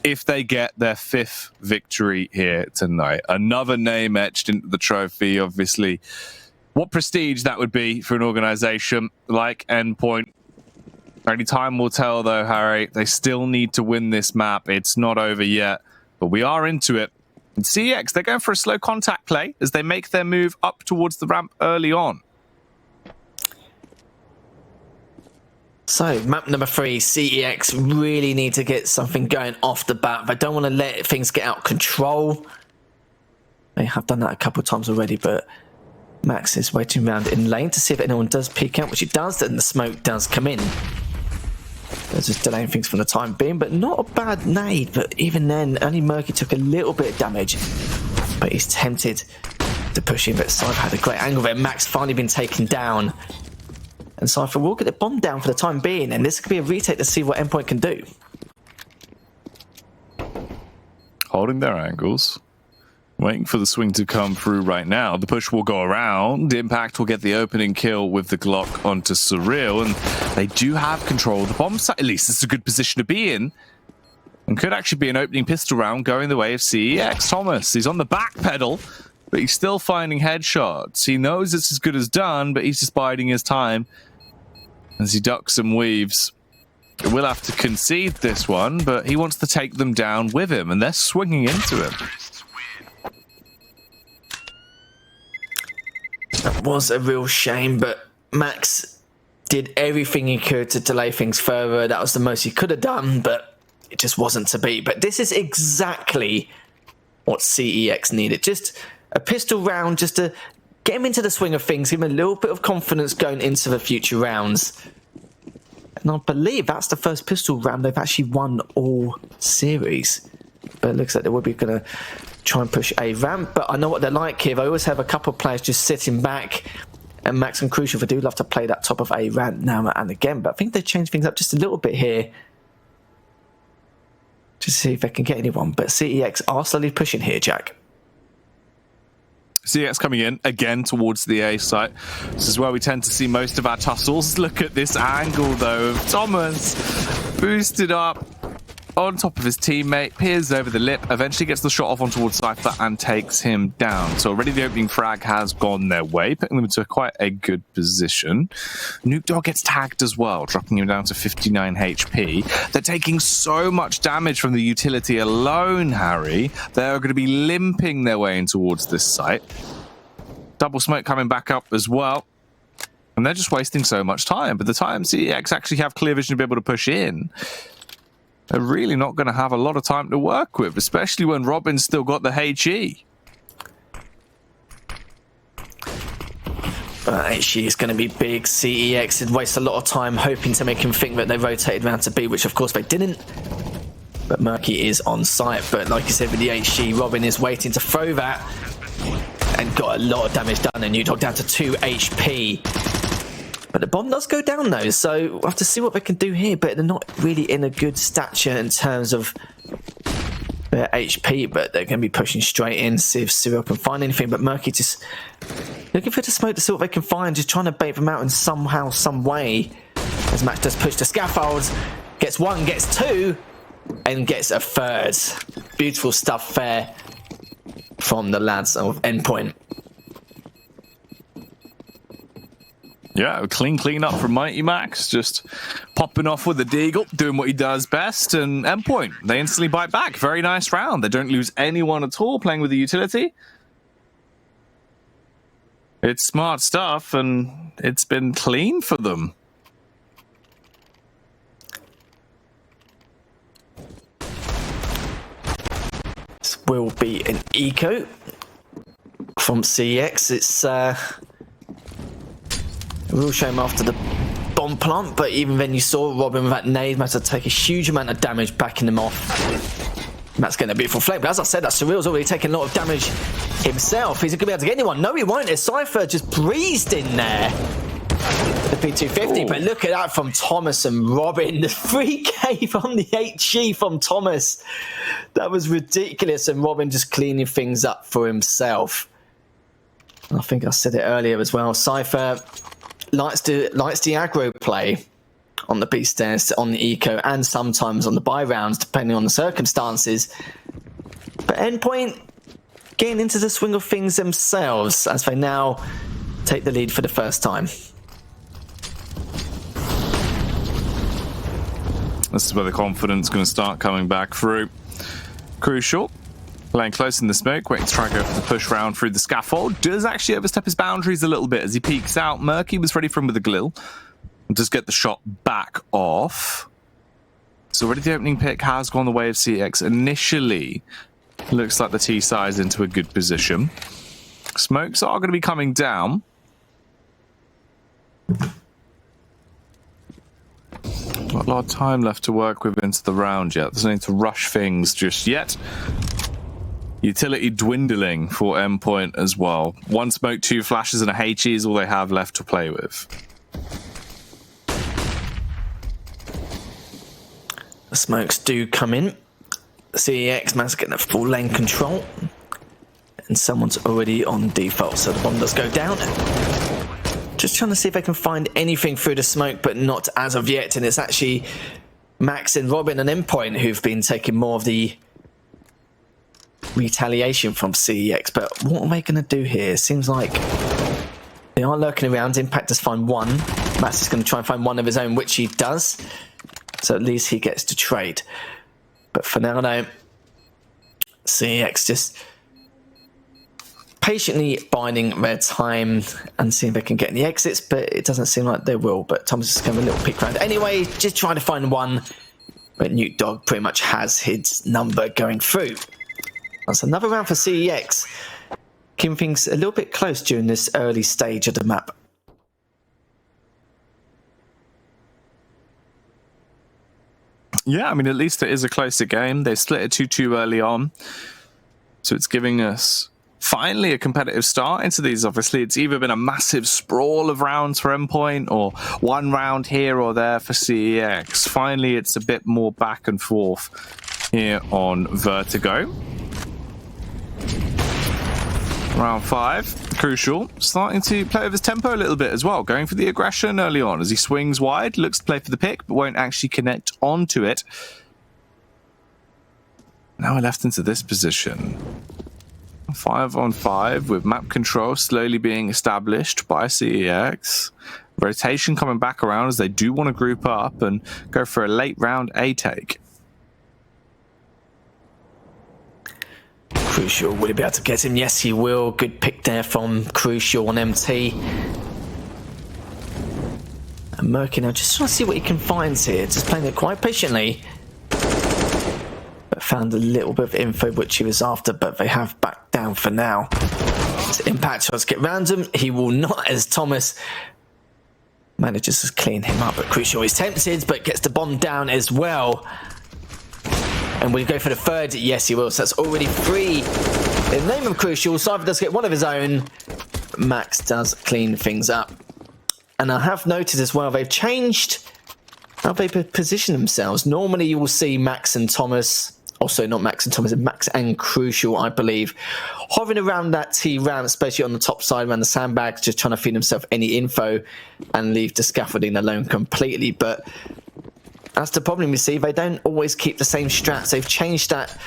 if they get their 5th victory here tonight. Another name etched into the trophy, obviously. What prestige that would be for an organization like Endpoint. Only time will tell, though, Harry. They still need to win this map. It's not over yet, but we are into it. And CeX, they're going for a slow contact play as they make their move up towards the ramp early on. So, map number 3, CeX really need to get something going off the bat. They don't want to let things get out of control. They have done that a couple of times already, but Max is waiting around in lane to see if anyone does peek out, which he does, and the smoke does come in. They're just delaying things from the time being, but not a bad nade. But even then, only Murky took a little bit of damage, but he's tempted to push in. But Cypher had a great angle there. Max finally been taken down, and Cypher will get the bomb down for the time being, and this could be a retake to see what Endpoint can do. Holding their angles. Waiting for the swing to come through right now. The push will go around. Impact will get the opening kill with the Glock onto Surreal. And they do have control of the bomb site. At least it's a good position to be in. And could actually be an opening pistol round going the way of CeX. Thomas, he's on the back pedal, but he's still finding headshots. He knows it's as good as done, but he's just biding his time as he ducks and weaves. We'll have to concede this one, but he wants to take them down with him, and they're swinging into him. That was a real shame, but Max did everything he could to delay things further. That was the most he could have done, but it just wasn't to be. But this is exactly what CeX needed. Just a pistol round, just to get him into the swing of things, give him a little bit of confidence going into the future rounds. And I believe that's the first pistol round they've actually won all series. But it looks like they will be going to try and push a ramp, but I know what they're like here. They always have a couple of players just sitting back, and Max and Crucial, they do love to play that top of a ramp now and again, but I think they changed things up just a little bit here to see if they can get anyone. But CeX are slowly pushing here, Jack. CeX coming in again towards the A site. This is where we tend to see most of our tussles. Look at this angle, though, of Thomas boosted up on top of his teammate, peers over the lip, eventually gets the shot off on towards Cypher and takes him down. So already the opening frag has gone their way, putting them into quite a good position. Nuke Dog gets tagged as well, dropping him down to 59 HP. They're taking so much damage from the utility alone, Harry. They're going to be limping their way in towards this site. Double smoke coming back up as well. And they're just wasting so much time. By the time CeX actually have clear vision to be able to push in, they're really not going to have a lot of time to work with, especially when Robin's still got the HE. HE is going to be big. CeX did waste a lot of time hoping to make him think that they rotated around to B, which of course they didn't. But Murky is on site. But like you said, with the HE, Robin is waiting to throw that and got a lot of damage done. And Udog down to 2 HP. But the bomb does go down, though, so we'll have to see what they can do here. But they're not really in a good stature in terms of their HP, but they're going to be pushing straight in, see if Cyril can find anything. But Murky just looking for the smoke to see what they can find, just trying to bait them out in somehow, some way. As Max does push the scaffolds, gets 1, gets 2, and gets a 3rd. Beautiful stuff there from the lads of Endpoint. Yeah, clean up from Mighty Max, just popping off with the deagle, doing what he does best, and Endpoint, they instantly bite back. Very nice round. They don't lose anyone at all playing with the utility. It's smart stuff, and it's been clean for them. This will be an eco from CeX. It's real shame after the bomb plant, but even then you saw Robin with that nade managed to take a huge amount of damage, backing them off. That's getting a beautiful flame, but as I said, that Surreal's already taken a lot of damage himself. He's going to be able to get anyone. No, he won't. His Cypher just breezed in there. The P250, but look at that from Thomas and Robin. The 3K from the HE from Thomas. That was ridiculous, and Robin just cleaning things up for himself. I think I said it earlier as well. Cypher likes the aggro play on the B stairs, on the eco, and sometimes on the buy rounds, depending on the circumstances. But Endpoint getting into the swing of things themselves as they now take the lead for the first time. This is where the confidence is going to start coming back through. Crucial, playing close in the smoke, waiting to try and go for the push round through the scaffold. Does actually overstep his boundaries a little bit as he peeks out. Murky was ready for him with a glill. And does get the shot back off. So already the opening pick has gone the way of CeX. Initially, looks like the T-side is into a good position. Smokes are going to be coming down. Not a lot of time left to work with into the round yet. There's no need to rush things just yet. Utility dwindling for Endpoint as well. One smoke, 2 flashes, and a HE is all they have left to play with. The smokes do come in. CeX managed to get that full lane control. And someone's already on default, so the bomb does go down. Just trying to see if I can find anything through the smoke, but not as of yet. And it's actually Max and Robin and Endpoint who've been taking more of the retaliation from CeX. But what are they going to do here? Seems like they are lurking around. Impact does find one. Max is going to try and find one of his own, which he does. So at least he gets to trade. But for now, no. CeX just patiently biding their time and seeing if they can get any exits, but it doesn't seem like they will. But Thomas is going to a little peek around. Anyway, just trying to find one, but Nuke Dog pretty much has his number going through. That's another round for CeX, keeping things a little bit close during this early stage of the map. Yeah, I mean, at least it is a closer game. They split it 2-2 early on, so it's giving us finally a competitive start into these. Obviously, it's either been a massive sprawl of rounds for Endpoint or one round here or there for CeX. Finally, it's a bit more back and forth here on Vertigo. Round 5, Crucial, starting to play with his tempo a little bit as well, going for the aggression early on as he swings wide, looks to play for the pick, but won't actually connect onto it. Now we're left into this position. 5-on-5 with map control slowly being established by CeX. Rotation coming back around as they do want to group up and go for a late round A take. Crucial, will he be able to get him? Yes, he will. Good pick there from Crucial on MT. And Murky now just trying to see what he can find here. Just playing it quite patiently. But found a little bit of info which he was after, but they have backed down for now. So Impact tries to get random. He will not, as Thomas manages to clean him up. But Crucial is tempted, but gets the bomb down as well. And will he go for the third? Yes, he will. So that's already 3 in the name of Crucial. Cypher does get one of his own. Max does clean things up. And I have noticed as well, they've changed how they position themselves. Normally you will see Max and Thomas, also not Max and Thomas, Max and Crucial, I believe, hovering around that T ramp, especially on the top side around the sandbags, just trying to feed himself any info and leave the scaffolding alone completely. But that's the problem you see, they don't always keep the same strats. They've changed that.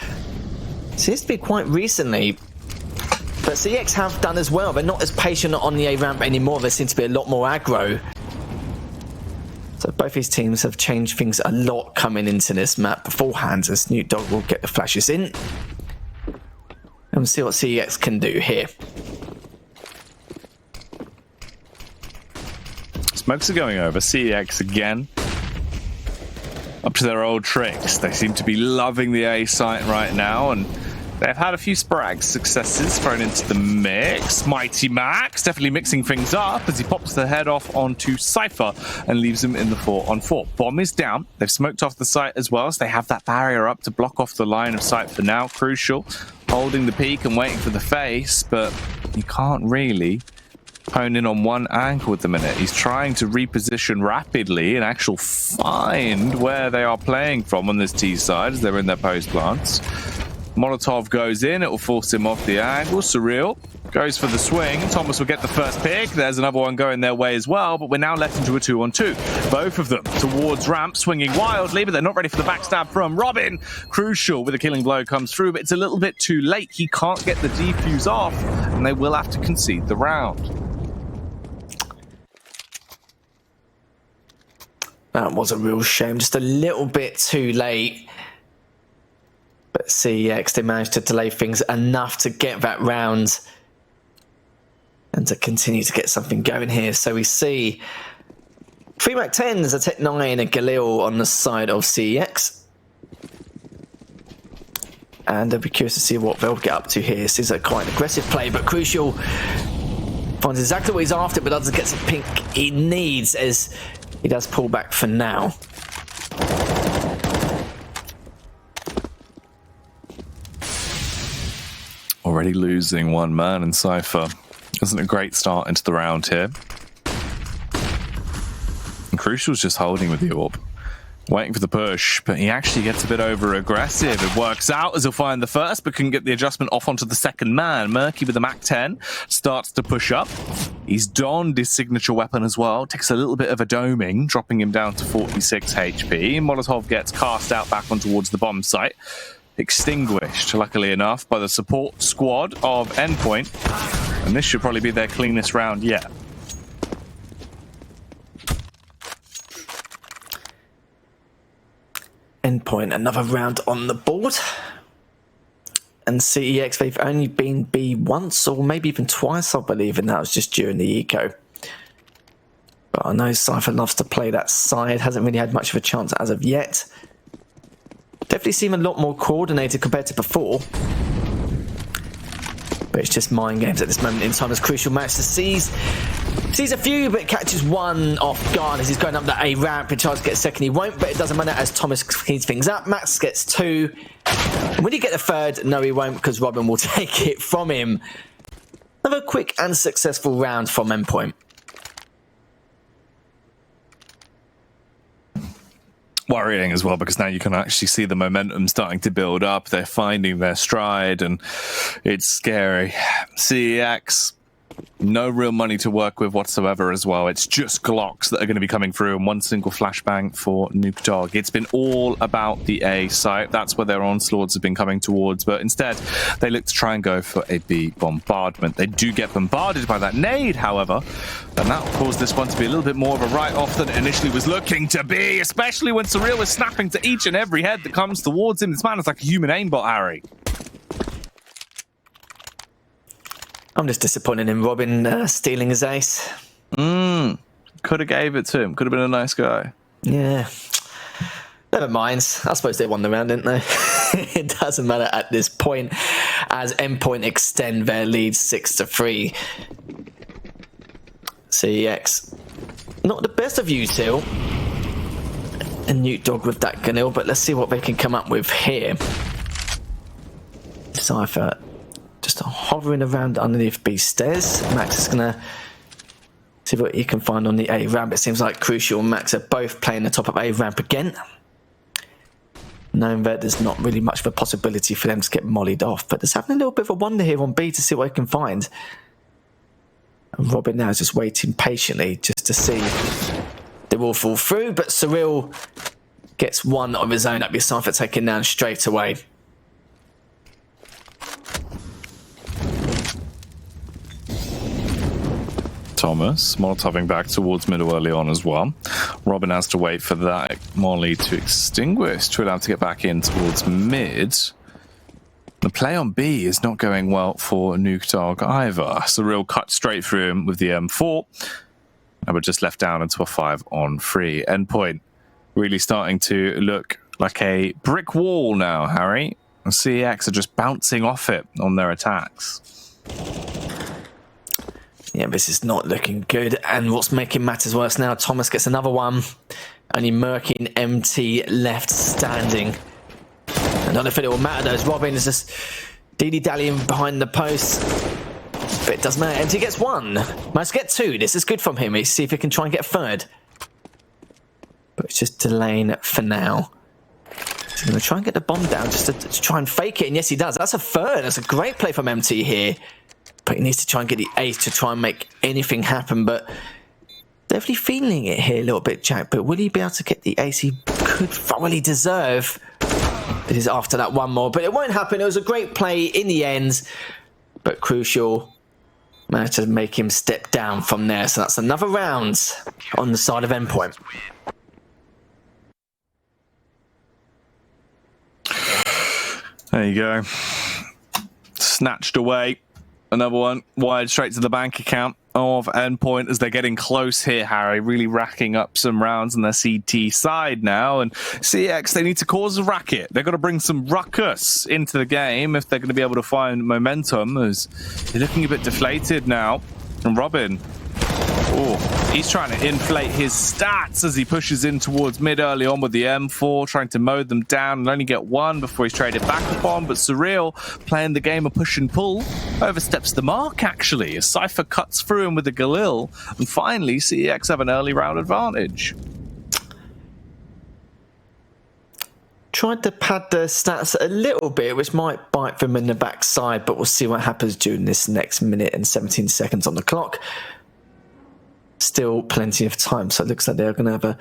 Seems to be quite recently. But CeX have done as well. They're not as patient on the A ramp anymore. They seem to be a lot more aggro. So both these teams have changed things a lot coming into this map beforehand, as Nuke Dog will get the flashes in. And we'll see what CeX can do here. Smokes are going over. CeX again. Up to their old tricks. They seem to be loving the A site right now, and they've had a few sporadic successes thrown into the mix. Mighty Max definitely mixing things up as he pops the head off onto Cypher and leaves him in the 4-on-4. Bomb is down. They've smoked off the site as well, so they have that barrier up to block off the line of sight for now. Crucial, holding the peak and waiting for the face, but you can't really hone in on one angle at the minute. He's trying to reposition rapidly and actually find where they are playing from on this T side as they're in their post plants. Molotov goes in, it will force him off the angle. Surreal Goes for the swing. Thomas will get the first pick. There's another one going their way as well, but we're now left into a 2-on-2. Both of them towards ramp, swinging wildly, but they're not ready for the backstab from Robin. Crucial with a killing blow comes through, but it's a little bit too late. He can't get the defuse off, and they will have to concede the round. That was a real shame. Just a little bit too late. But CeX, they managed to delay things enough to get that round and to continue to get something going here. So we see 3 Mac 10s, a Tech 9, and Galil on the side of CeX. And I'll be curious to see what they'll get up to here. This is a quite aggressive play, but Crucial finds exactly what he's after, but doesn't get the pink he needs as he does pull back for now. Already losing one man in Cypher. Isn't a great start into the round here. And Crucial's just holding with the AWP, waiting for the push, but he actually gets a bit over aggressive. It works out as he'll find the first, but can get the adjustment off onto the second man. Murky with the Mac 10 starts to push up. He's donned his signature weapon as well. Takes a little bit of a doming, dropping him down to 46 HP. Molotov gets cast out back on towards the bomb site. Extinguished, luckily enough, by the support squad of Endpoint. And this should probably be their cleanest round yet. Endpoint, another round on the board. And CeX, they've only been B once or maybe even twice, I believe, and that was just during the eco. But I know Cypher loves to play that side, hasn't really had much of a chance as of yet. Definitely seem a lot more coordinated compared to before. But it's just mind games at this moment in time as Crucial manages to seize a few, but catches one off guard as he's going up the A ramp and tries to get a second. He won't, but it doesn't matter as Thomas cleans things up. Max gets 2. And will he get the third? No, he won't, because Robin will take it from him. Another quick and successful round from Endpoint. Worrying as well, because now you can actually see the momentum starting to build up. They're finding their stride, and it's scary. CeX, no real money to work with whatsoever as well. It's just Glocks that are going to be coming through, and one single flashbang for Nuke Dog. It's been all about the A site. That's where their onslaughts have been coming towards, but instead they look to try and go for a B bombardment. They do get bombarded by that nade, however, and that will cause this one to be a little bit more of a write-off than it initially was looking to be, especially when Surreal is snapping to each and every head that comes towards him. This man is like a human aimbot, Harry. I'm just disappointed in Robin stealing his ace. Could have gave it to him. Could have been a nice guy. Yeah. Never mind. I suppose they won the round, didn't they? It doesn't matter at this point as Endpoint extend their lead 6-3. CeX, not the best of util. And Nuke Dog with that Ganil, but let's see what they can come up with here. Cypher just hovering around underneath B stairs. Max is going to see what he can find on the A ramp. It seems like Crucial and Max are both playing the top of A ramp again, knowing that there's not really much of a possibility for them to get mollied off. But there's having a little bit of a wonder here on B to see what he can find. And Robin now is just waiting patiently just to see if they will fall through. But Surreal gets one of his own up your Cypher taken down straight away. Thomas Molotoving back towards middle early on as well. Robin has to wait for that molly to extinguish to allow him to get back in towards mid. The play on B is not going well for Nuke Dog either. Surreal cut straight through him with the M4, and we're just left down into a 5-on-3. Endpoint really starting to look like a brick wall now, Harry. And CeX are just bouncing off it on their attacks. Yeah, this is not looking good. And what's making matters worse now, Thomas gets another one. Only Murky and MT left standing. I don't know if it will matter though, as Robin is just dilly-dallying behind the post. But it doesn't matter. MT gets 1. Must get 2. This is good from him. Let's see if he can try and get a 3rd. But it's just delaying for now. He's going to try and get the bomb down just to try and fake it. And yes, he does. That's a 3rd. That's a great play from MT here. but he needs to try and get the ace to try and make anything happen. But definitely feeling it here a little bit, Jack. But will he be able to get the ace he could thoroughly deserve? It is after that one more, but it won't happen. It was a great play in the end, but Crucial managed to make him step down from there. So that's another round on the side of Endpoint. There you go. Snatched away. Another one wide straight to the bank account of Endpoint as they're getting close here, Harry. Really racking up some rounds on their CT side now. And CeX, they need to cause a racket. They've got to bring some ruckus into the game if they're going to be able to find momentum, as they're looking a bit deflated now. And Robin, oh, he's trying to inflate his stats as he pushes in towards mid early on with the M4, trying to mow them down and only get one before he's traded back upon. But Surreal, playing the game of push and pull, oversteps the mark actually, as Cypher cuts through him with the Galil, and finally CeX have an early round advantage. Tried to pad the stats a little bit, which might bite them in the backside, but we'll see what happens during this next minute and 17 seconds on the clock. Still plenty of time, so it looks like they're going to have a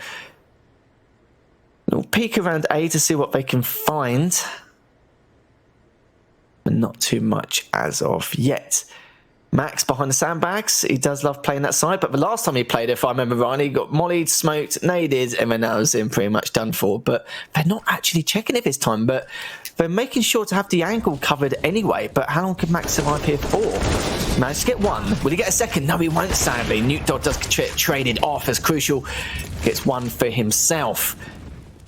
little peek around A to see what they can find. But not too much as of yet. Max behind the sandbags. He does love playing that side, but the last time he played, if I remember right, he got mollied, smoked, naded, and then that was him pretty much done for. But they're not actually checking it this time, but they're making sure to have the angle covered anyway. But how long could Max survive here for? Managed to get one. Will he get a second? No, he won't, sadly. Nuke Dog does traded off as Crucial gets one for himself.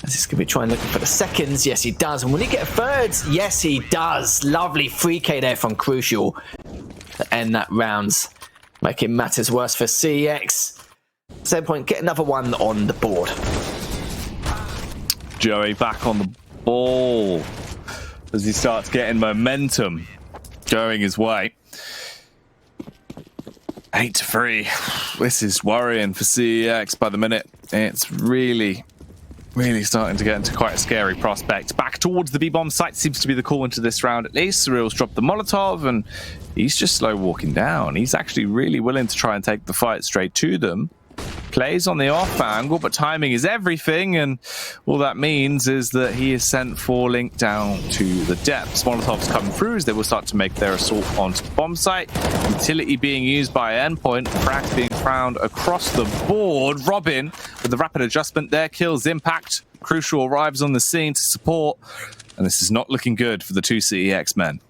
Is this going to be trying looking for the seconds? Yes, he does. And will he get a third? Yes, he does. Lovely 3K there from Crucial to end that round, making matters worse for CeX. Endpoint get another one on the board. Joey back on the ball as he starts getting momentum going his way. 8-3. This is worrying for CeX by the minute. It's really starting to get into quite a scary prospect. Back towards the B-bomb site seems to be the call into this round at least. Surreal's dropped the Molotov and he's just slow walking down. He's actually really willing to try and take the fight straight to them. Plays on the off angle, but timing is everything, and all that means is that he is sent for Link down to the depths. Molotovs come through as they will start to make their assault onto the bomb site. Utility being used by Endpoint, frags being found across the board. Robin, with the rapid adjustment there, kills Impact. Crucial arrives on the scene to support, and this is not looking good for the two CeX men.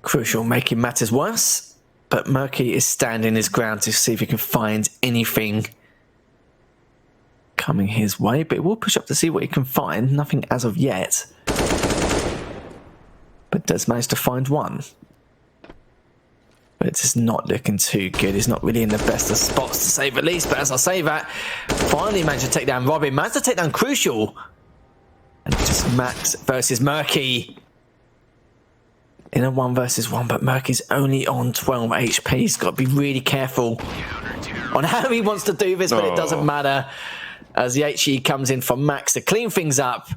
Crucial making matters worse. But Murky is standing his ground to see if he can find anything coming his way. But he will push up to see what he can find. Nothing as of yet. But does manage to find one. But it's just not looking too good. He's not really in the best of spots to say the least. But as I say that, finally managed to take down Robin. Managed to take down Crucial. And just Max versus Murky. In a 1 versus 1, but Murky's only on 12 HP. He's got to be really careful on how he wants to do this, but it doesn't matter as the HE comes in from Max to clean things up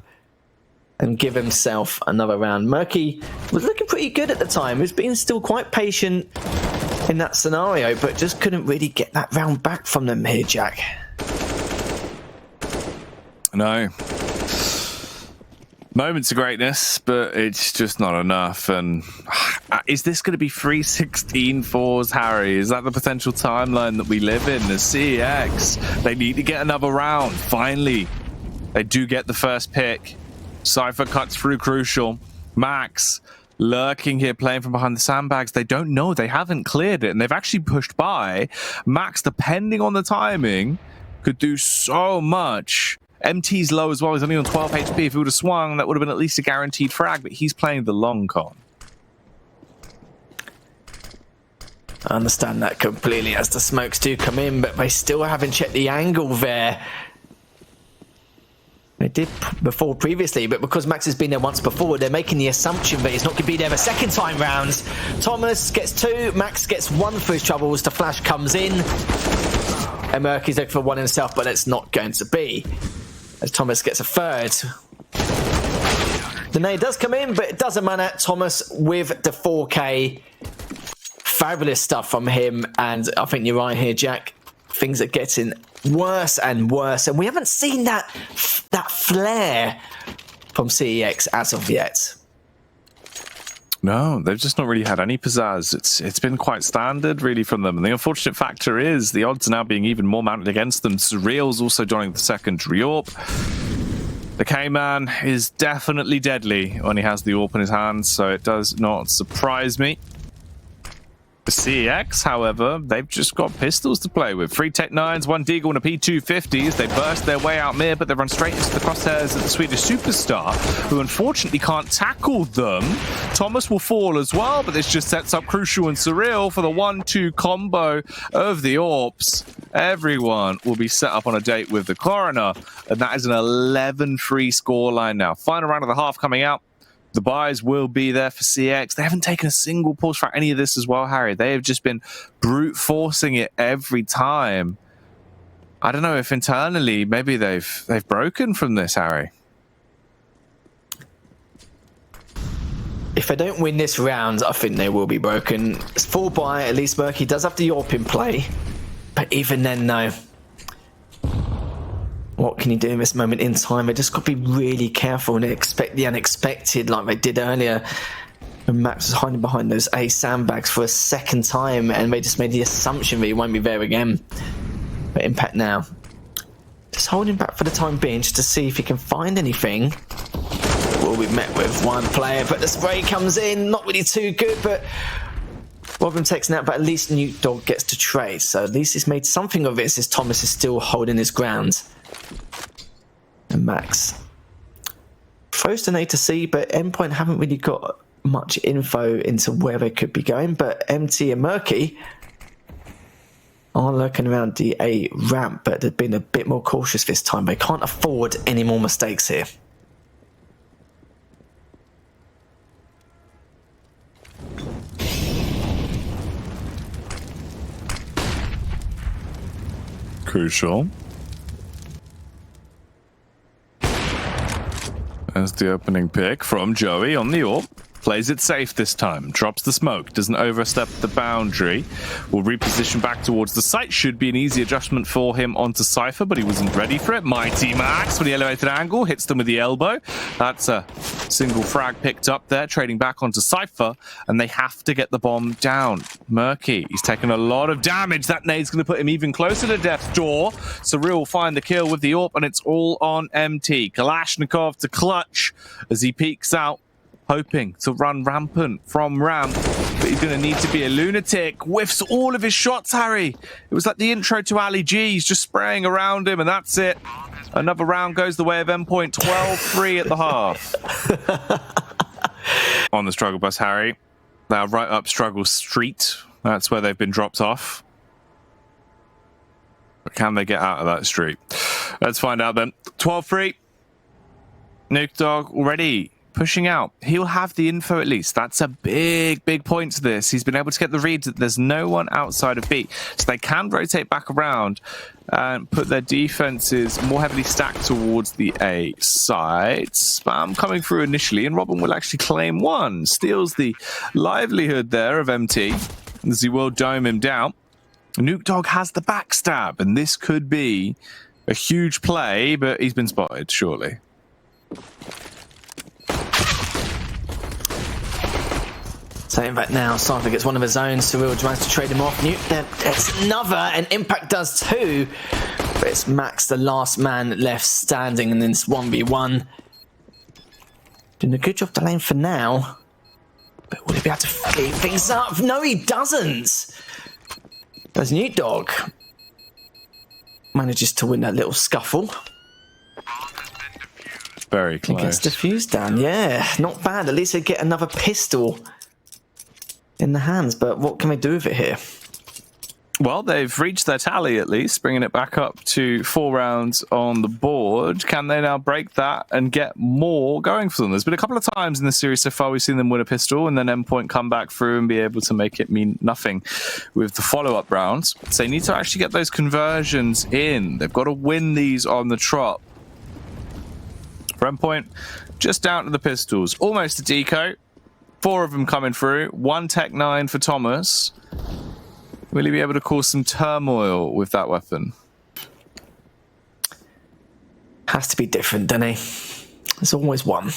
and give himself another round. Murky was looking pretty good at the time. He's been still quite patient in that scenario, but just couldn't really get that round back from them here, Jack. No. Moments of greatness, but it's just not enough. And is this going to be 3-16-4s, Harry? Is that the potential timeline that we live in? The CeX, they need to get another round. Finally, they do get the first pick. Cypher cuts through Crucial. Max lurking here, playing from behind the sandbags. They don't know. They haven't cleared it, and they've actually pushed by. Max, depending on the timing, could do so much. MT's low as well. He's only on 12 HP. If he would have swung, that would have been at least a guaranteed frag, but he's playing the long con. I understand that completely as the smokes do come in, but they still haven't checked the angle there. They did before previously, but because Max has been there once before, they're making the assumption that he's not going to be there a second time round. Thomas gets 2, Max gets 1 for his troubles. The flash comes in, and Murky's looking for 1 himself, but it's not going to be. As Thomas gets a 3rd. The nade does come in, but it doesn't matter. Thomas with the 4K. Fabulous stuff from him, and I think you're right here, Jack. Things are getting worse and worse, and we haven't seen that flair from CEX as of yet. No, they've just not really had any pizzazz. It's been quite standard, really, from them. And the unfortunate factor is the odds are now being even more mounted against them. Surreal's also joining the secondary AWP. The K-Man is definitely deadly when he has the AWP in his hands, so it does not surprise me. The CEX, however, they've just got pistols to play with. 3 Tech 9s, 1 Deagle and a P250 as they burst their way out mid, but they run straight into the crosshairs of the Swedish superstar, who unfortunately can't tackle them. Thomas will fall as well, but this just sets up Crucial and Surreal for the 1-2 combo of the AWPs. Everyone will be set up on a date with the Coroner, and that is an 11-3 scoreline now. Final round of the half coming out. The buys will be there for CX. They haven't taken a single pause for any of this as well, Harry. They have just been brute forcing it every time. I don't know if internally maybe they've broken from this, Harry. If they don't win this round, I think they will be broken. It's 4 buy. At least Murky does have the AWP in play, but even then, no. What can you do in this moment in time? They just got to be really careful and expect the unexpected like they did earlier when Max was hiding behind those A sandbags for a second time, and they just made the assumption that he won't be there again. But Impact now just holding back for the time being just to see if he can find anything. Will be met with one player, but the spray comes in, not really too good, but Robin takes out, but at least Nuke Dog gets to trade, so at least he's made something of this as Thomas is still holding his ground. And Max throws to A to C, but Endpoint haven't really got much info into where they could be going, but MT and Murky are lurking around the A ramp, but they've been a bit more cautious this time. They can't afford any more mistakes here. Crucial. As the opening pick from Joey on the AWP. Plays it safe this time. Drops the smoke. Doesn't overstep the boundary. Will reposition back towards the site. Should be an easy adjustment for him onto Cypher, but he wasn't ready for it. Mighty Max with the elevated angle. Hits them with the elbow. That's a single frag picked up there. Trading back onto Cypher. And they have to get the bomb down. Murky. He's taken a lot of damage. That nade's going to put him even closer to death's door. Surreal will find the kill with the AWP, and it's all on MT. Kalashnikov to clutch as he peeks out, hoping to run rampant from ramp, but he's going to need to be a lunatic. Whiffs all of his shots, Harry. It was like the intro to Ali G. He's just spraying around him, and that's it. Another round goes the way of Endpoint. 12-3 at the half. On the struggle bus, Harry. Now right up Struggle Street. That's where they've been dropped off. But can they get out of that street? Let's find out then. 12-3. Nuke Dog already pushing out. He'll have the info at least. That's a big point to this. He's been able to get the read that there's no one outside of B. So they can rotate back around and put their defenses more heavily stacked towards the A side. Spam coming through initially, and Robin will actually claim one. Steals the livelihood there of MT as he will dome him down. Nuke Dog has the backstab, and this could be a huge play, but he's been spotted, surely. Saying that now, Cypher gets one of his own. Surreal tries to trade him off. Nuke then gets another, and Impact does too. But it's Max, the last man left standing, and then it's 1v1. Doing a good job delaying for now. But will he be able to clean things up? No, he doesn't. There's Nuke Dog. Manages to win that little scuffle. Very close. He gets defused down, yeah. Not bad. At least they get another pistol in the hands, but what can they do with it here? Well, they've reached their tally at least, bringing it back up to 4 rounds on the board. Can they now break that and get more going for them? There's been a couple of times in the series so far we've seen them win a pistol and then Endpoint come back through and be able to make it mean nothing with the follow-up rounds. So they need to actually get those conversions in. They've got to win these on the trot. For Endpoint, just down to the pistols. Almost a deco. 4 of them coming through. 1 Tech 9 for Thomas. Will he be able to cause some turmoil with that weapon? Has to be different, doesn't he? There's always one.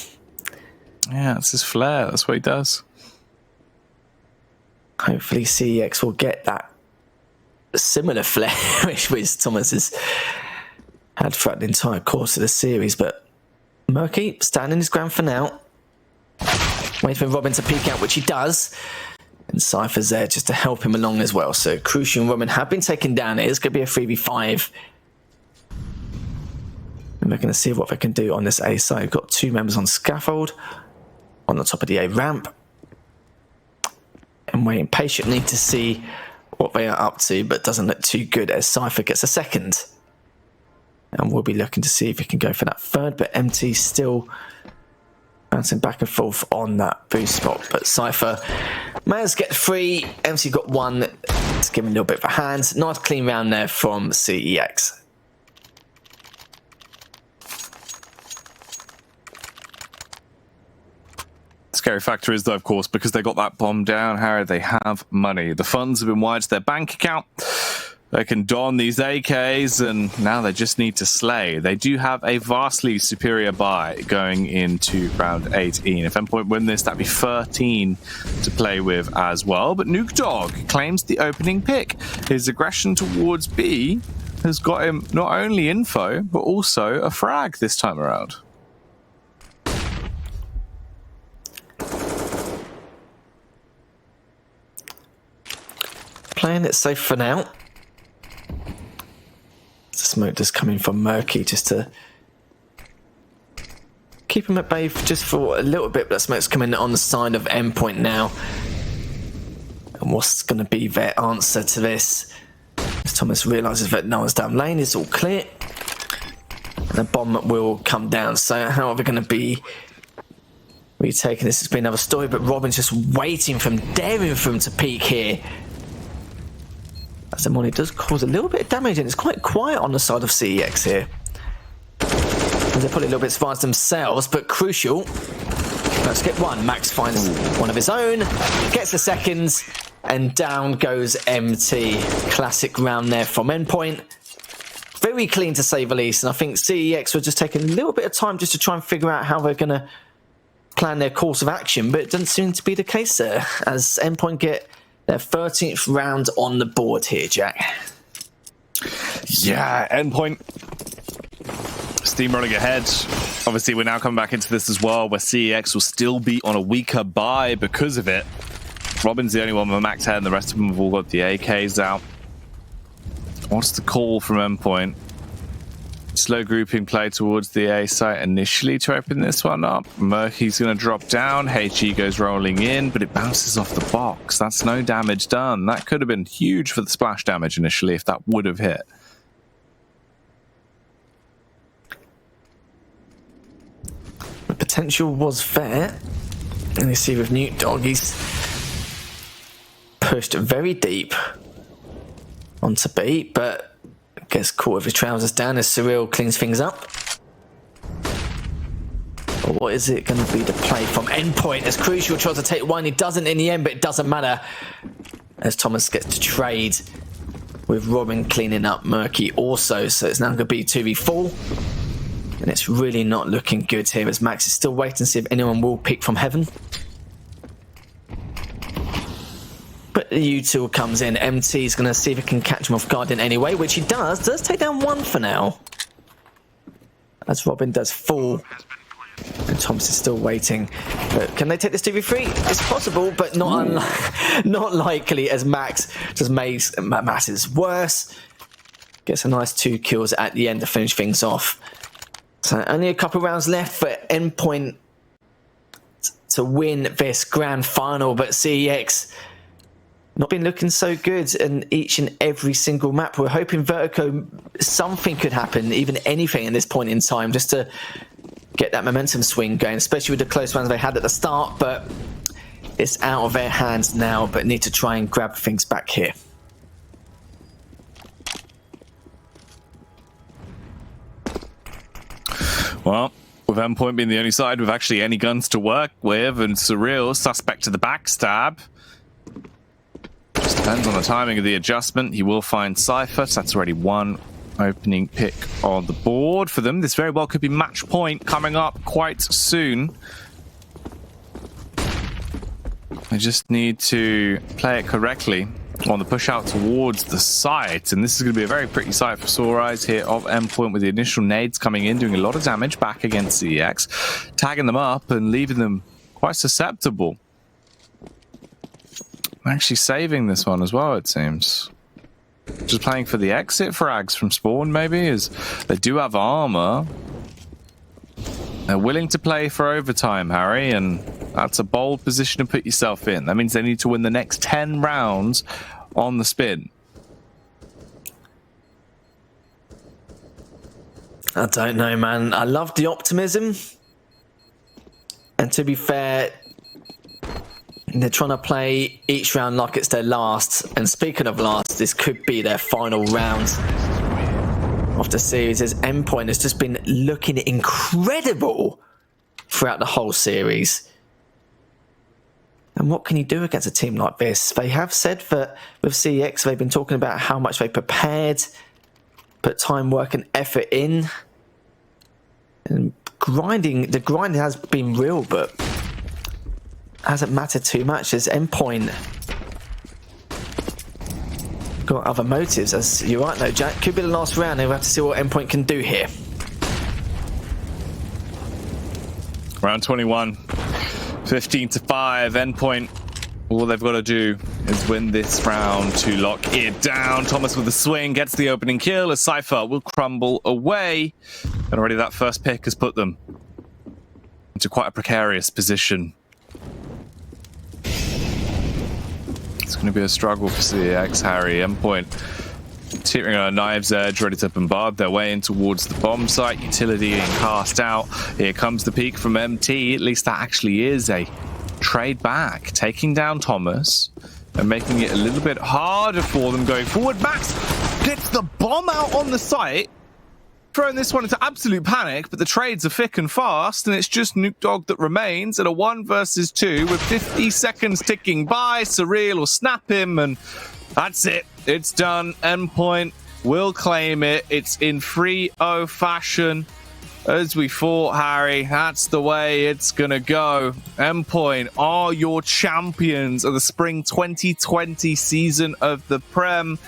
Yeah, it's his flair. That's what he does. Hopefully CEX will get that similar flair which Thomas has had throughout the entire course of the series. But Murky standing his ground for now. Waiting for Robin to peek out, which he does. And Cypher's there just to help him along as well. So Crucial and Robin have been taken down. It is going to be a 3v5. And they're going to see what they can do on this A side. We've got 2 members on scaffold on the top of the A ramp. And waiting patiently to see what they are up to, but doesn't look too good as Cypher gets a second. And we'll be looking to see if he can go for that third, but MT still bouncing back and forth on that boost spot. But Cypher managed to get 3. MC got 1. It's giving a little bit of a hand. Nice clean round there from CEX. Scary factor is, though, of course, because they got that bomb down, Harry, they have money. The funds have been wired to their bank account. They can don these AKs, and now they just need to slay. They do have a vastly superior buy going into round 18. If Endpoint win this, that'd be 13 to play with as well. But Nuke Dog claims the opening pick. His aggression towards B has got him not only info, but also a frag this time around. Playing it safe for now. The smoke just coming from Murky just to keep him at bay just for a little bit, but that smoke's coming on the side of Endpoint now. And what's going to be their answer to this? As Thomas realises that no one's down lane, it's all clear. And the bomb will come down. So how are they going to be retaking this? It's been another story, but Robin's just waiting for him, daring for him to peek here. As the money does cause a little bit of damage, and it's quite quiet on the side of CEX here. And they're probably a little bit surprised themselves, but Crucial. Let's get 1. Max finds one of his own, gets the second, and down goes MT. Classic round there from Endpoint. Very clean to say the least, and I think CEX were just taking a little bit of time just to try and figure out how they're going to plan their course of action, but it doesn't seem to be the case there, as Endpoint get their 13th round on the board here, Jack. Yeah, Endpoint steamrolling ahead. Obviously, we're now coming back into this as well, where CEX will still be on a weaker buy because of it. Robin's the only one with a max head, and the rest of them have all got the AKs out. What's the call from Endpoint? Slow grouping play towards the A site initially to open this one up. Murky's going to drop down. HE goes rolling in, but it bounces off the box. That's no damage done. That could have been huge for the splash damage initially if that would have hit. The potential was fair. And you see with Nuke Dog, he's pushed very deep onto B, but gets caught with his trousers down as Surreal cleans things up. But what is it going to be to play from Endpoint as Crucial tries to take 1? He doesn't in the end, but it doesn't matter as Thomas gets to trade with Robin cleaning up Murky also. So it's now going to be 2v4. And it's really not looking good here as Max is still waiting to see if anyone will pick from heaven. But U2 comes in. MT is going to see if he can catch him off guard in any way, which he does. Does take down 1 for now. As Robin does fall. And Thomas is still waiting. But can they take this 2v3? It's possible, but not likely as Max just makes matters worse. Gets a nice 2 kills at the end to finish things off. So only a couple rounds left for Endpoint to win this grand final, but CEX not been looking so good in each and every single map. We're hoping Vertigo, something could happen, even anything at this point in time, just to get that momentum swing going, especially with the close rounds they had at the start, but it's out of their hands now, but need to try and grab things back here. Well, with Endpoint being the only side with actually any guns to work with, and Surreal, suspect to the backstab. Just depends on the timing of the adjustment. He will find Cypher, so that's already one opening pick on the board for them. This very well could be match point coming up quite soon. They just need to play it correctly on the push out towards the site, and this is going to be a very pretty sight for Sore Eyes here of Endpoint, with the initial nades coming in, doing a lot of damage back against CEX, tagging them up and leaving them quite susceptible. Actually saving this one as well, it seems. Just playing for the exit frags from spawn, maybe, as they do have armor. They're willing to play for overtime, Harry, and that's a bold position to put yourself in. That means they need to win the next 10 rounds on the spin. I don't know, man. I love the optimism. And to be fair, they're trying to play each round like it's their last. And speaking of last, this could be their final round of the series, as Endpoint has just been looking incredible throughout the whole series. And what can you do against a team like this? They have said that with CEX, they've been talking about how much they prepared, put time, work and effort in. And the grind has been real, but hasn't mattered too much, as Endpoint got other motives. As you're right though, Jack, could be the last round, and we'll have to see what Endpoint can do here. Round 21, 15-5, Endpoint. All they've got to do is win this round to lock it down. Thomas with the swing gets the opening kill, as Cypher will crumble away. And already that first pick has put them into quite a precarious position. It's going to be a struggle for CEX, Harry. Endpoint teetering on a knife's edge, ready to bombard their way in towards the bomb site. Utility being cast out. Here comes the peek from MT. At least that actually is a trade back, taking down Thomas and making it a little bit harder for them going forward. Max gets the bomb out on the site, throwing this one into absolute panic, but the trades are thick and fast, and it's just Nuke Dog that remains at a 1 versus 2 with 50 seconds ticking by. Surreal will snap him, and that's it. It's done. Endpoint will claim it. It's in 3-0 fashion. As we thought, Harry, that's the way it's gonna go. Endpoint are your champions of the spring 2020 season of the Prem.